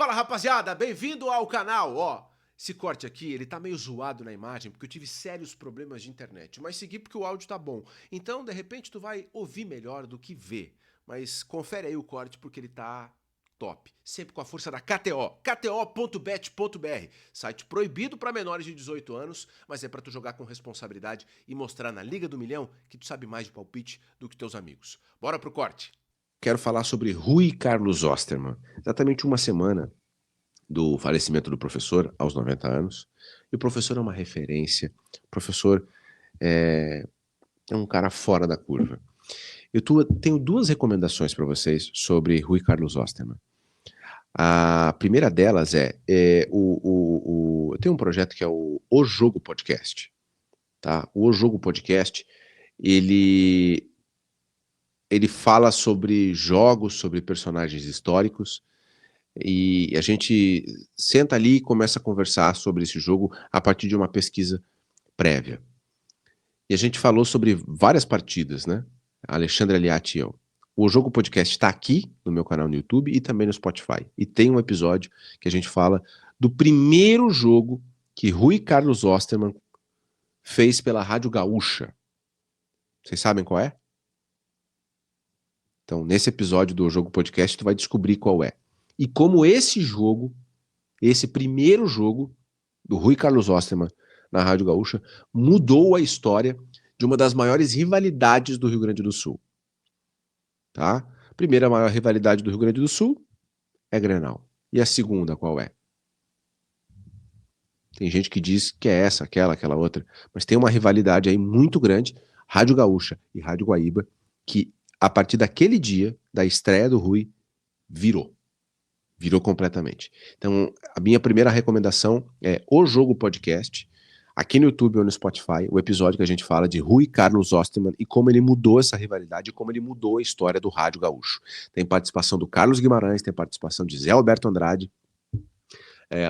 Fala, rapaziada, bem-vindo ao canal. Ó, esse corte aqui, ele tá meio zoado na imagem porque eu tive sérios problemas de internet, mas segui porque o áudio tá bom. Então, de repente, tu vai ouvir melhor do que ver. Mas confere aí o corte porque ele tá top. Sempre com a força da KTO, kto.bet.br. Site proibido para menores de 18 anos, mas é para tu jogar com responsabilidade e mostrar na Liga do Milhão que tu sabe mais de palpite do que teus amigos. Bora pro corte. Quero falar sobre Rui Carlos Osterman. Exatamente uma semana do falecimento do professor, aos 90 anos. E o professor é uma referência. O professor é um cara fora da curva. Tenho duas recomendações para vocês sobre Rui Carlos Osterman. A primeira delas eu tenho um projeto que é o Jogo Podcast. Tá? O Jogo Podcast, ele fala sobre jogos, sobre personagens históricos, e a gente senta ali e começa a conversar sobre esse jogo a partir de uma pesquisa prévia. E a gente falou sobre várias partidas, né? Alexandre Aliati e eu. O Jogo Podcast está aqui no meu canal no YouTube e também no Spotify. E tem um episódio que a gente fala do primeiro jogo que Rui Carlos Osterman fez pela Rádio Gaúcha. Vocês sabem qual é? Então, nesse episódio do Jogo Podcast, tu vai descobrir qual é. E como esse jogo, esse primeiro jogo do Rui Carlos Osterman na Rádio Gaúcha, mudou a história de uma das maiores rivalidades do Rio Grande do Sul. Tá? A primeira maior rivalidade do Rio Grande do Sul é Grenal. E a segunda qual é? Tem gente que diz que é essa, aquela outra. Mas tem uma rivalidade aí muito grande, Rádio Gaúcha e Rádio Guaíba, que a partir daquele dia, da estreia do Rui, virou completamente. Então, a minha primeira recomendação é o Jogo Podcast, aqui no YouTube ou no Spotify, o episódio que a gente fala de Rui Carlos Osterman e como ele mudou essa rivalidade e como ele mudou a história do rádio gaúcho. Tem participação do Carlos Guimarães, tem participação de Zé Alberto Andrade,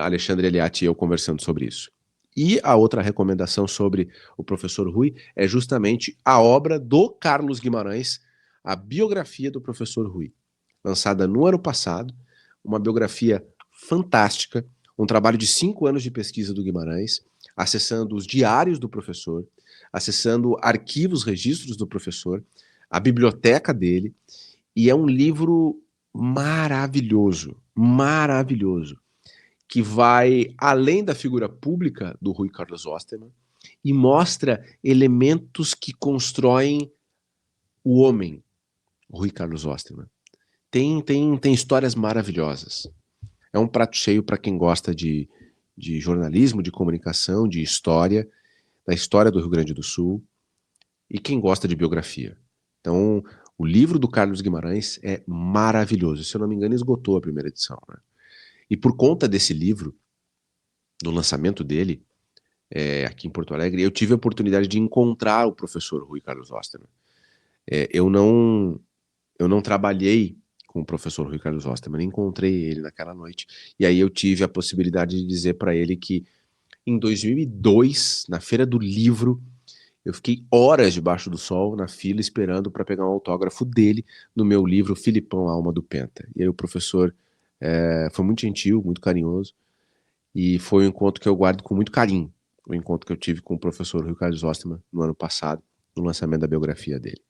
Alexandre Eliatti e eu conversando sobre isso. E a outra recomendação sobre o professor Rui é justamente a obra do Carlos Guimarães, a biografia do professor Rui, lançada no ano passado, uma biografia fantástica, um trabalho de 5 anos de pesquisa do Guimarães, acessando os diários do professor, acessando arquivos, registros do professor, a biblioteca dele, e é um livro maravilhoso, que vai além da figura pública do Rui Carlos Osterman e mostra elementos que constroem o homem, Rui Carlos Osterman. Tem histórias maravilhosas. É um prato cheio para quem gosta de jornalismo, de comunicação, de história, da história do Rio Grande do Sul, e quem gosta de biografia. Então, o livro do Carlos Guimarães é maravilhoso. Se eu não me engano, esgotou a primeira edição. Né? E por conta desse livro, do lançamento dele, aqui em Porto Alegre, eu tive a oportunidade de encontrar o professor Rui Carlos Osterman. Eu não trabalhei com o professor Rui Carlos Osterman, encontrei ele naquela noite, e aí eu tive a possibilidade de dizer para ele que em 2002, na Feira do Livro, eu fiquei horas debaixo do sol, na fila, esperando para pegar um autógrafo dele no meu livro Filipão, a Alma do Penta. E aí o professor foi muito gentil, muito carinhoso, e foi um encontro que eu guardo com muito carinho, o encontro que eu tive com o professor Rui Carlos Osterman no ano passado, no lançamento da biografia dele.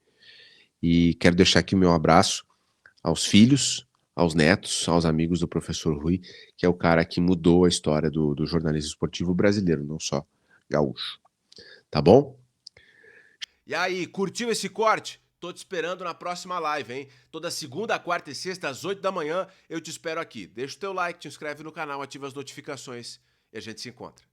E quero deixar aqui o meu abraço aos filhos, aos netos, aos amigos do professor Rui, que é o cara que mudou a história do jornalismo esportivo brasileiro, não só gaúcho. Tá bom? E aí, curtiu esse corte? Tô te esperando na próxima live, hein? Toda segunda, quarta e sexta, às 8 da manhã, eu te espero aqui. Deixa o teu like, te inscreve no canal, ativa as notificações e a gente se encontra.